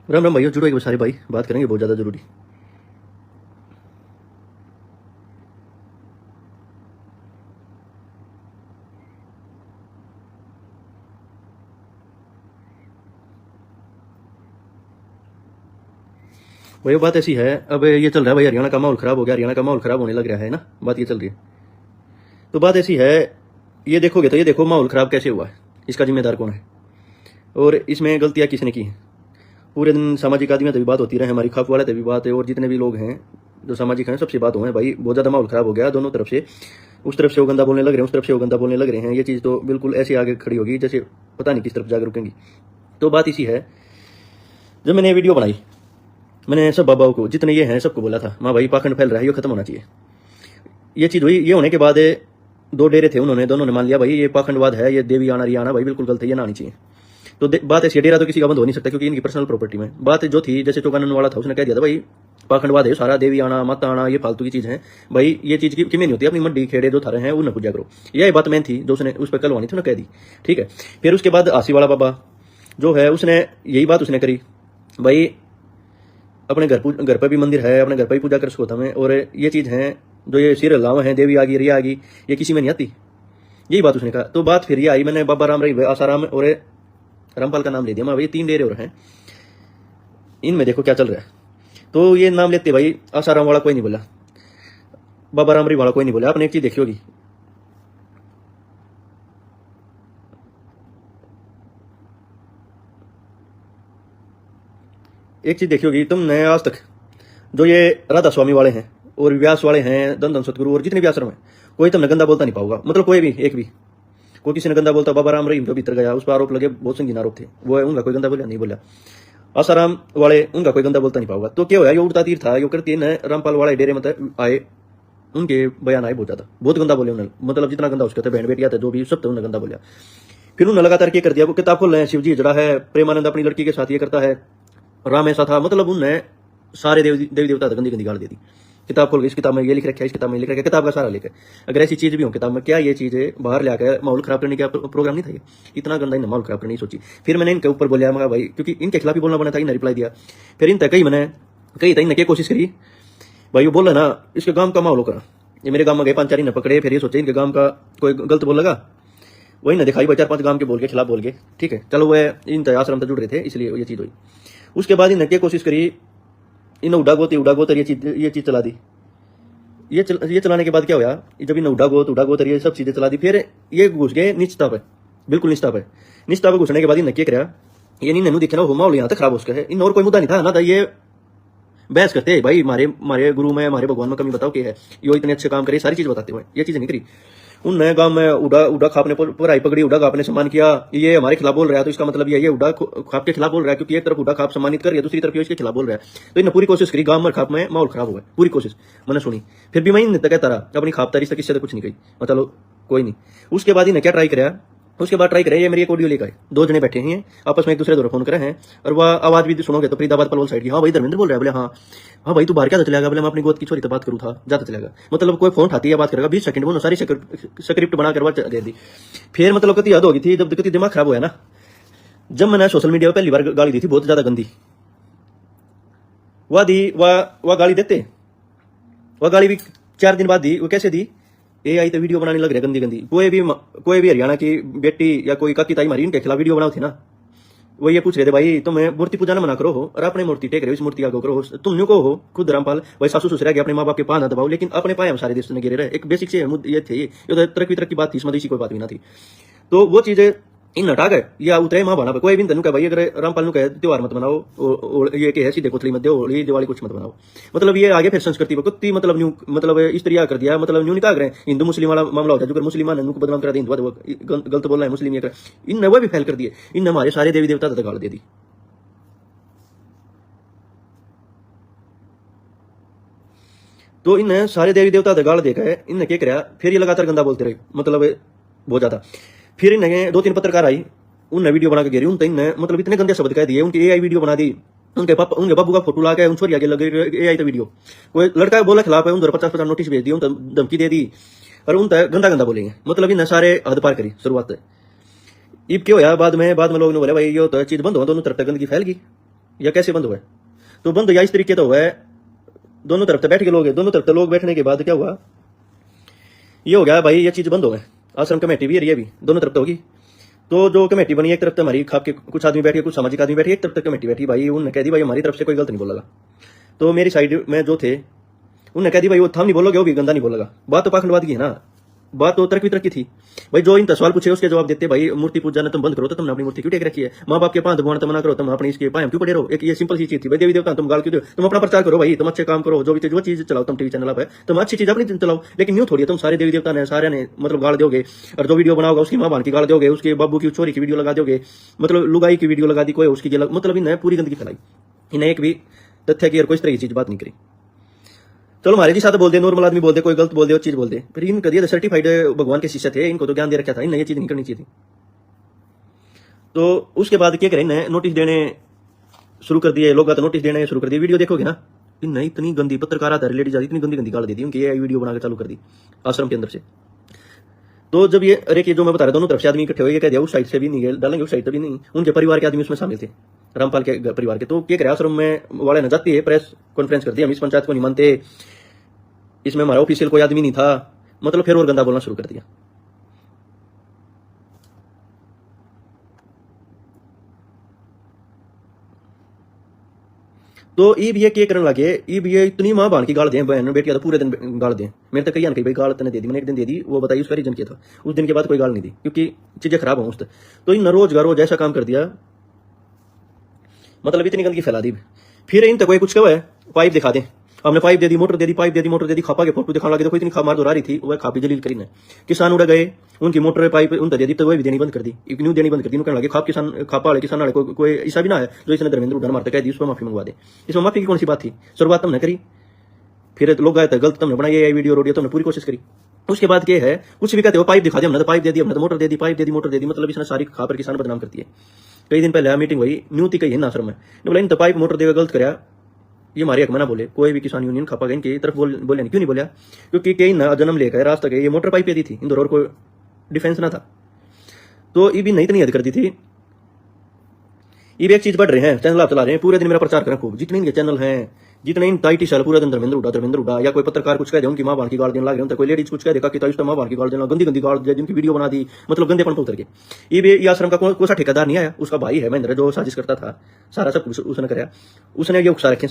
राम राम भाइयों, जुड़ो एक बार सारे भाई, बात करेंगे बहुत ज़्यादा जरूरी। भाई बात ऐसी है, अब ये चल रहा है भाई, हरियाणा का माहौल खराब हो गया, हरियाणा का माहौल खराब होने लग रहा है ना, बात ये चल रही है। तो बात ऐसी है, ये देखोगे तो ये देखो माहौल खराब कैसे हुआ है, इसका जिम्मेदार कौन है और इसमें गलतियाँ किसने की हैं। पूरे दिन सामाजिक आदमियों तभी बात होती रहे, हमारी खप वाले तभी बात है, और जितने भी लोग हैं जो सामाजिक हैं सबसे बात हुए भाई, बहुत ज़्यादा माहौल खराब हो गया दोनों तरफ से। उस तरफ से वो गंदा बोलने लग रहे हैं, उस तरफ से वो गंदा बोलने लग रहे हैं। ये चीज़ तो बिल्कुल ऐसे आगे खड़ी होगी जैसे पता नहीं किस तरफ जाकर रुकेंगी। तो बात इसी है, जब मैंने ये वीडियो बनाई, मैंने सब बाबाओं को जितने ये हैं सबको बोला था, माँ भाई पाखंड फैल रहा है, ये खत्म होना चाहिए। ये चीज़ हुई, ये होने के बाद दो डेरे थे, उन्होंने दोनों ने मान लिया भाई ये पाखंडवाद है, ये देवी आना रियाना भाई बिल्कुल गलत है, ये ना आनी चाहिए। तो बात ऐसी, डेरा तो किसी का बंद हो नहीं सकता क्योंकि इनकी पर्सनल प्रॉपर्टी में। बात जो थी, जैसे चौकानन वाला था, उसने कह दिया था भाई पाखंडवाद है सारा, देवी आना मत आना ये फालतू की चीज़ है भाई, ये चीज़ की में नहीं होती, अपनी मड्डी खेड़े जो थारे हैं उन्हें पूजा करो। यह बात मैन थी जो उसने उस पर कलवानी थी, उन्हें कह दी, ठीक है। फिर उसके बाद आसी वाला बाबा जो है, उसने यही बात उसने करी भाई, अपने घर पर भी मंदिर है, अपने घर पर भी पूजा कर सको हमें, और ये चीज़ है जो ये सिर लावा है, देवी आ गई रिया आ गई, ये किसी में नहीं आती, यही बात उसने कहा। तो बात फिर ये आई, मैंने बाबा राम रही आसाराम और रामपाल का नाम ले दिया, मैं भाई 3 डेरे और हैं, इनमें देखो क्या चल रहा है। तो ये नाम लेते भाई, आसाराम वाला कोई नहीं बोला, बाबा राम रही वाला कोई नहीं बोला। आपने एक चीज देखी होगी, एक चीज देखी होगी तुमने आज तक, जो ये राधा स्वामी वाले हैं और व्यास वाले हैं, धन धन सतगुरु और जितने भी आश्रम है, कोई तुमने गंदा बोलता नहीं पाऊंगा, मतलब कोई भी एक भी कोई किसी ने गंदा बोलता, बाबा राम रहीम जो भीतर गया उस पर आरोप लगे, बहुत संगीन आरोप थे, वो है उनका कोई गंदा बोला नहीं बोला। आसाराम वाले उनका कोई गंदा बोलता नहीं पाऊंगा। तो क्या होया, ये उड़ता तीर था, यो करती है रामपाल वाले डेरे मतलब आए, उनके बयान आए बहुत ज्यादा, बहुत गंदा बोले उन्होंने, मतलब जितना गंदा उसके थे, बहन बेटिया था जो भी सब थे, उन्होंने गंदा बोला। फिर उन्होंने लगातार क्या कर दिया, वो किताब खोल रहे हैं, शिव जी जड़ा है, प्रेमानंद अपनी लड़की के साथ ये करता है, राम ऐसा था, मतलब उनने सारे देवी देवता गंदी गंदी गाल दे दी। किताब खोल गई, इस किताब में ये लिख रखा है, इस किताब में लिख रखा है, किताब का सारा लिखा है। अगर ऐसी चीज भी हो किताब में, क्या ये चीजें बाहर ले आकर माहौल खराब करने का प्रोग्राम नहीं था, ये इतना गंदा इन माहौल खराब करने की सोची। फिर मैंने इनके ऊपर बोलिया, मगा भाई क्योंकि इनके खिलाफ ही बोलना बना था, इन्हें रिप्लाई दिया। फिर इन तक मैंने कही था, इन्हें क्या कोशिश करी भाई, वो बोला ना इसके गांव का माहौल करा, ये मेरे गांव में गए 5-4 ने पकड़े, फिर ये सोचे इनके गांव का कोई गलत बोल लगा, वही ना दिखाई भाई 4-5 गांव के बोल के खिलाफ बोल के, ठीक है चलो, वह इन आश्रम से जुड़ रहे थे इसलिए ये चीज हुई। उसके बाद इन्हें क्या कोशिश करी, इन्हें उड़ा गोत ये चीज चला दी। ये चलाने के बाद क्या हुआ, जब इन्हें उड़ा गोत ये सब चीजें चला दी, फिर ये घुस गए निश्चिता पे, बिल्कुल निश्चिता पे घुसने के बाद इन्हें क्या कराया, ये नहीं दिखे ना वो माहौल यहाँ तक खराब हो सका है, इन और कोई मुद्दा नहीं था ना, था ये बहस करते भाई मारे गुरु में, हमारे भगवान में कमी बताओ क्या है, यो इतने अच्छे काम करे, सारी चीज बताते हुए ये चीज नहीं करी। उन नए गांव में उड़ा खाप ने पढ़ाई पकड़ी, उड़ा खाप ने सम्मान किया, ये हमारे खिलाफ बोल रहा है, तो इसका मतलब ये उड़ा खाप के खिलाफ बोल रहा है, क्योंकि एक तरफ उड़ा खाप सम्मानित कर रही है, दूसरी तरफ ये इसके खिलाफ बोल रहा है। तो इन्हें पूरी कोशिश करी, गांव में खाप में माहौल खराब हुआ, पूरी कोशिश मैंने सुनी, फिर भी मैं इन कहता रहा, अपनी खाप तारीफ किससे तो कुछ नहीं कही, मतलब कोई नहीं। उसके बाद इन्हें क्या ट्राई कराया, उसके बाद ट्राई करे, ये मेरी एक ऑडियो लेकर आए, 2 जने बैठे हैं आपस में, एक दूसरे द्वारा फोन करे हैं, और वह आवाज भी सुनोगे तो फरीदाबाद पलवल साइड की, हाँ भाई धर्मेंद्र बोल रहा है, बोले हाँ भाई तू बाहर क्या चलेगा, बोले मैं अपनी गोद की छोरी तो बात करूँ था, जाता चलेगा, मतलब कोई फोन उठाती है बात करेगा, 20 सेकंड वो सारी स्क्रिप्ट बना कर बात दे दी। फिर मतलब कति याद होगी थी, जब कति दिमाग खराब हुआ ना, जब मैंने सोशल मीडिया पर पहली बार गाली दी थी, बहुत ज्यादा गंदी, वह गाली देते, वह गाली भी 4 दिन बाद दी। वो कैसे दी, AI तो वीडियो बनाने लग रहे गंदी गंदी, कोई भी हरियाणा की बेटी या कोई काकी ताई मारी इनके खिलाफ वीडियो बनाओ थे ना, वो ये पूछ रहे थे भाई तुम्हें मूर्ति पूजा ना मना करो हो, और अपने मूर्ति टेक रहे हो, इस मूर्ति आगे करो, तुम न्यू को हो खुद रामपाल भाई, सासू ससुरा के अपने माँ बाप के पान ना दबाओ, लेकिन अपने पाए हम सारे देश में गिरे रहे। एक बेसिक से ये थे, ये तरक्की बात थी, इसमें इसी कोई बात भी ना थी। तो वो चीजें इन हटा गए, या उतरे माँ बना पे कोई भी तनु का भाई, अगर रामपाल नु कहे त्योहार मत बनाओ, ये के है सीधे कोतली मत दो, होली दिवाली कुछ मत बनाओ, मतलब ये आगे फिर संस्कृति को कुत्ती मतलब न्यू, मतलब इस तरह कर दिया, मतलब न्यू निकाल रहे हैं। हिंदू मुस्लिम वाला मामला होता है, जो मुसलमान को बदनाम करा दे, हिंदू गलत बोल रहा है, मुस्लिम ये कर, इन वो भी फैल कर दिए, इन हमारे सारे देवी देवता तक गाड़ दे दी। तो इन सारे देवी देवता गाड़ देखा है, इनने क्या कराया, फिर ये लगातार गंदा बोलते रहे, मतलब बहुत ज्यादा। फिर इन्हें 2-3 पत्रकार आई, उनने वीडियो बना के घेरी, उन मतलब इतने गंदे शब्द कह दिए, उनकी AI वीडियो बना दी, उनके बाबू का फोटो लगा के उन छोरी आगे लगे AI तो वीडियो, कोई लड़का बोला खिलाफ है, उन 50-50 नोटिस भेज दी, उन धमकी दे दी, और उन गंदा गंदा बोलेंगे, मतलब इन सारे हद पार करी शुरुआत। इब क्या होया, बाद में लोग ने बोले भाई ये तो चीज बंद हो, दोनों तरफ तक गंदगी फैल गई, या कैसे बंद हुआ है? तो बंद या इस तरीके तो हुआ है, दोनों तरफ तो बैठ के लोग हैं, दोनों तरफ तो लोग बैठने के बाद क्या हुआ, ये हो गया भाई ये चीज बंद हो गए। आश्रम कमेटी भी और ये भी दोनों तरफ तो होगी। तो जो कमेटी बनी एक तरफ तो हमारी खाप के कुछ आदमी बैठे, कुछ सामाजिक आदमी बैठे, एक तरफ तक कमेटी बैठी, भाई उन्होंने कह दी भाई हमारी तरफ से कोई गलत नहीं बोलेगा। तो मेरी साइड में जो थे उन्होंने कह दी भाई वो थम नहीं बोलोगे, वो भी गंदा नहीं बोलेगा। बात तो पाखंडवाद की है ना, बात तो तर्क वितर्क की थी। भाई जो इन सवाल पूछे उसके जवाब देते, भाई मूर्ति पूजा ने तुम बंद करो तो तुमने अपनी मूर्ति क्यों टेक रखी है? माँ बाप के पांच भगवान तुम मना करो, तुम अपनी इसके पाए क्यों पड़े रहो? एक ये सिंपल सी चीज थी। भाई देवी देवता तुम गाल क्यों दो? तुम अपना प्रचार करो भाई, तुम अच्छे काम करो, जो चीज चलाओ तुम टीवी चैनल पे, तुम अच्छी चीज अपनी चलाओ। लेकिन न्यू थोड़ी तुम सारे देवी देवता ने सारे ने मतलब गाल दोगे, और जो वीडियो बनाओगे उसकी माँ बहन की गाल दोगे, उसके बाबू की चोरी की वीडियो लगा दोगे, मतलब लुगाई की वीडियो लगा दी कोई उसकी, मतलब इन्हें पूरी गंदगी फैलाई। इन्हें एक भी तथ्य की और कोई इस तरह की चीज बात नहीं करी। चलो हमारे जी साथ बोल दे, नॉर्मल आदमी बोल दे, कोई गलत बोल दे, वो चीज बोल दे, फिर इन करिए सर्टिफाइड भगवान के शिष्य थे, इनको तो ज्ञान दे रखा था, इन्हें ये चीज नहीं करनी चाहिए थी। तो उसके बाद क्या करें, इन्हें नोटिस देने शुरू कर दिए, लोग नोटिस देने शुरू कर दिए। वीडियो देखोगे ना, इन्हें इतनी गंदी पत्रकार आता है, लेडीज इतनी गंदी गंदी गाल दे दी उनकी, ये वीडियो बनाकर चालू कर दी आश्रम के अंदर से। तो जब ये अरे जो मैं बता रहा दोनों तरफ से आदमी इकट्ठे हुए, कह दिया उस साइड से भी नहीं डालेंगे, उस साइड से भी नहीं, उनके परिवार के आदमी उसमें शामिल थे, रामपाल के परिवार के। तो क्या करे, आश्रम में वाले ने जाती है प्रेस कॉन्फ्रेंस कर दिया, हम इस पंचायत को नहीं मानते, इसमें हमारा ऑफिशियल कोई आदमी नहीं था, मतलब फिर और गंदा बोलना शुरू कर दिया। तो ईब ये क्या करने लगे, ईब ये इतनी मां बहन की गाल दें, बहन बेटिया तो पूरे दिन गाल दें। मेरे तक कही भाई गाल तने दे दी, मैंने एक दिन दे दी, वो बताई उसका रीजन क्या था। उस दिन के बाद कोई गाल नहीं दी क्योंकि चीजें खराब हो उस तक। तो इन रोज ऐसा काम कर दिया, मतलब इतनी गंदगी फैला दी। फिर इन तक कोई कुछ कहा है, पाइप दिखा दें, हमने पाइप दे दी, मोटर दे दी, पाइप दे दी, मोटर दे दी, खापा के फोटो दिखाने लगे। देखो इतनी मार दौरा रही थी, वह खापी जलील करी ने, किसान उड़ गए, उनकी मोटर पाइप उन दे दी, तो वह भी देनी बंद कर दी, न्यू देनी बंद कर दी। कहने लगे खाप किसान, खापा वाले किसान वाले कोई ऐसा भी ना है जो इसने धर्मेंद्र उड़ान मारते कह दी, उस पर माफी मंगवा दे। इसमें माफी की कौन सी बात थी? शुरुआत तुमने करी, फिर लोग गए थे गलत तुमने बनाई, ये वीडियो रोडियो तुमने पूरी कोशिश करी। उसके बाद क्या है, कुछ भी कहते हो, पाइप दिखा दिया हमने, तो पाइप दे दी, हमने तो मोटर दे दी, पाइप दे दी, मोटर दे दी, मतलब इसने सारी खापर किसान बदनाम करती है। कई दिन पहले मीटिंग हुई, न्यूति कही है ना आश्रम में, बोला इन तो पाइप मोटर देगा गलत कराया, ये हमारे हक में ना बोले, कोई भी किसान यूनियन खापा इनकी तरफ बोले नहीं। क्यों नहीं बोला? क्योंकि कई ना जन्म लेकर राज तक ये मोटर पाइप दी थी, इंदौर और कोई डिफेंस ना था। तो ये भी नहीं इतनी हद कर दी थी। ये भी एक चीज बढ़ रहे हैं, चैनल आप चला रहे हैं, पूरे दिन मेरा प्रचार करें खूब, जितने इनके चैनल हैं, जितने इन टाइटी साल पूरा दिन धर्मेंद्र उड़ा, या कोई पत्रकार कुछ कह दे उनकी मां बहन की गाल देने लगे, कोई लेडीज कुछ कह देगा कि तो मां बहन की गाल देना, गंदी गंदी गाल जिनकी वीडियो बना दी, मतलब गंदेपन पर उतर के। ये भी आश्रम का कोई सा ठेकेदार नहीं आया, उसका भाई है महेंद्र जो साजिश करता था, सारा सब उसने कराया, उसने ये उकसा रखे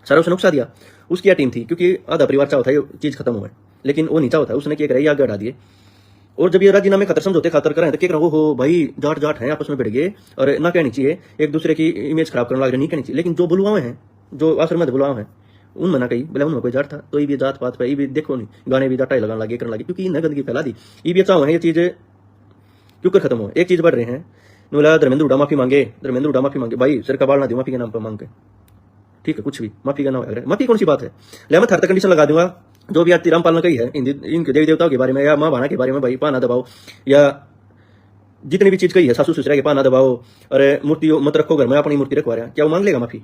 सारा उसने उकसा दिया। उसकी यह टीम थी, क्योंकि आधा परिवार चाहता है ये चीज खत्म हो, लेकिन वो नहीं चाहता, उसने क्या कराई आगे हटा दिए। और जब ये राजीनामे खातर समझौते खातर कराए तो क्या करो, हो भाई जाट जाट हैं आपस में भिड़ गए, और ना कहनी चाहिए एक दूसरे की इमेज खराब करने लग रहे, नहीं कहनी चाहिए। लेकिन जो बुलवाए हैं, जो आश्रम में बुलवाए हैं, उनमें ना कही बोले उनमें कोई जाट था, तो ये भी जात पात पे ये भी देखो नहीं, गाने भी जाटा लगाने लगे, करने लगे, क्योंकि इन्हें गंदगी फैला दी। ये भी अच्छा हुआ है, ये चीज क्यों कर खत्म हो। एक चीज बढ़ रहे हैं, बोला धर्मेंद्र उड़ा माफी मांगे, धर्मेंद्र उड़ा माफी मांगे, भाई सिर का बाल ना दो माफी के नाम पर मांग के, ठीक है, कुछ भी माफी का ना हो, माफी कौन सी बात है। ले मैं थर तक कंडीशन लगा दूंगा, जो भी आती रामपाल ने कही है इनके देवी देवताओं के बारे में या माँ भाना के बारे में, भाई पाना दबाओ, या जितनी भी चीज कही है सासू ससुरा के पाना दबाओ, अरे मूर्ति मत रखो घर में, अपनी मूर्ति रखवा रहे हैं, क्या वो मांग लेगा माफी?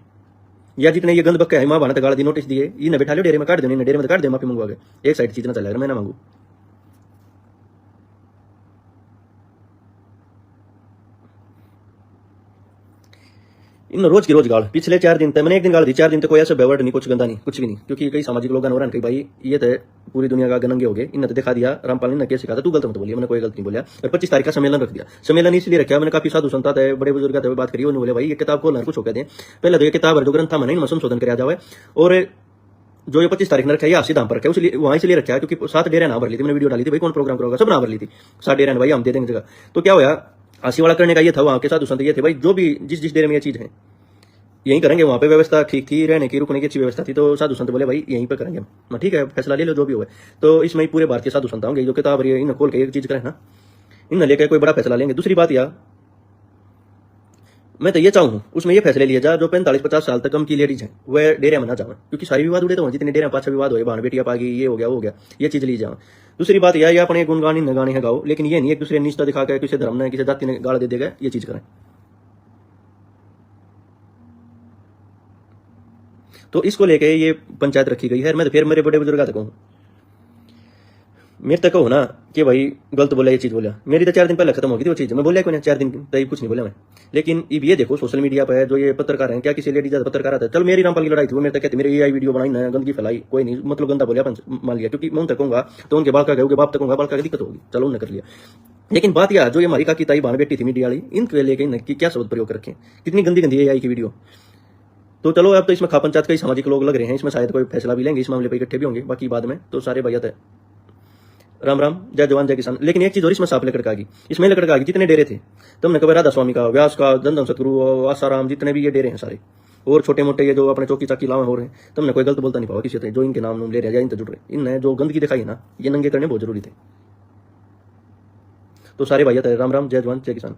या जितने ये गंद बक्के है माँ भाना तक गाल दी, नोटिस दिए, इन्हें बैठा लो डेरे में काट दो, डेरे में काट दे, माफी मंगवा के एक साइड चीज ना चला, मैं ना मांगू। इन रोज की रोज गाल, पिछले 4 दिन तक मैंने एक दिन गाल दी, 4 दिन तक कोई ऐसा बेवर्ड नहीं, कुछ गंदा नहीं, कुछ भी नहीं, क्योंकि कई सामाजिक लोग हो रहे हैं भाई ये तो पूरी दुनिया का गनंगे हो गए, इन्हें तो दिखा दिया, रामपाल ने क्या सिखाया, तू गलत मत बोलिए, मैंने कोई गलत नहीं बोला। और 25 तारीख का सम्मेलन रख दिया, सम्मेलन इसलिए रखा, मैंने काफी साधु संत थे, बड़े बुजुर्ग थे, बात करी, उन्होंने बोले भाई ये किताब खोलना कुछ हो कहते हैं, पहले तो ये किताब जो ग्रंथ था मैंने संशोधन कराया जाए, और जो ये 25 तारीख ने रखा है, सीधा हम पर रखा है, वहां इसलिए रखा है क्योंकि 7 डेरे ना भर ली थी, मैंने वीडियो डाली थी, भाई कौन प्रोग्राम करोगा, सब ना भर ली थी, 7 डेरे भाई हम दे देंगे जगह। तो क्या हुआ, हंसी वाला करने का ये था, वहां के साधु संत ये थे भाई, जो भी जिस डेरे में ये चीज है यहीं करेंगे, वहां पे व्यवस्था ठीक थी, रहने की रुकने की अच्छी व्यवस्था थी, तो साधु संत बोले भाई यहीं पे करेंगे हम, ठीक है फैसला ले लो जो भी हुआ। तो इसमें ही पूरे भारतीय साधु संत होंगे जो किताब इन खोल के एक चीज करें ना, इन लेकर कोई बड़ा फैसला लेंगे। दूसरी बात यार, मैं तो ये चाहूँ उसमें ये फैसले लिए जा, जो 45-50 साल तक कम की लेडीज है वह डेरे में ना जाए, क्योंकि सारी विवाद उड़े तो जितने डेरे पाछा विवाद हो, बहन बेटियां पागी, ये हो गया वो हो गया, ये चीज ली जाए। दूसरी बात यह अपने गुणगान इन गाने हैं गाओ, लेकिन ये नहीं एक दूसरे निष्ठा दिखा के किसी धर्म ने किसी जाति ने गाड़ दे देगा, ये चीज करें। तो इसको लेके ये पंचायत रखी गई है। मैं तो फिर मेरे बड़े बुजुर्ग कहूँ, मेरे तक हो ना कि भाई गलत बोला, ये चीज़ बोला, मेरी तो 4 दिन पहले खत्म हो गई थी वो चीज़, मैं बोला क्यों नहीं, 4 दिन तक कुछ नहीं बोला मैं। लेकिन अब ये देखो सोशल मीडिया पर जो ये पत्रकार हैं, क्या किसी लेडीज पत्रकार आता है, चल मेरी रामपाल की लड़ाई थी, वो मेरे तक कहते मेरे AI वीडियो बनाई ना, गंदगी फैलाई, कोई नहीं, मतलब गंदा बोलिया अपन मान लिया, क्योंकि मैं उन तक कहूँगा तो उनके बाल का गए, बाप तक कहूँगा बाल का दिक्कत होगी, चलो उन्होंने कर लिया। लेकिन बात यह जो ये हमारी काकी ताई बहन बेटी थी मीडिया वाली, इनके लेके इनकी क्या शब्द प्रयोग रखें, कितनी गंदी गंदी AI की वीडियो। तो चलो अब तो इसमें खा पंचायत कई सामाजिक लोग लग रहे हैं, इसमें शायद कोई फैसला भी लेंगे, इस मामले पर इकट्ठे भी होंगे, बाकी बाद में तो सारे भैया है। राम राम, जय जवान जय किसान। लेकिन एक चीज और इसमें साफ लकड़ का आ गई, इसमें लकड़ का आ गई, जितने डेरे थे तुमने कभी राधा स्वामी का, व्यास का, दंदन सतगुरु, आसाराम, जितने भी ये डेरे हैं सारे, और छोटे मोटे ये जो अपने चौकी चाकी लावे हो रहे हैं, तुमने कोई गलत बोलता नहीं पाओ किसी से, जो इनके नाम ले रहे हैं, इनसे जुड़ रहे, इनने जो गंदगी दिखाई है ना, ये नंगे करने बहुत जरूरी थे। तो सारे भैया थे, राम राम, जय जवान जय किसान।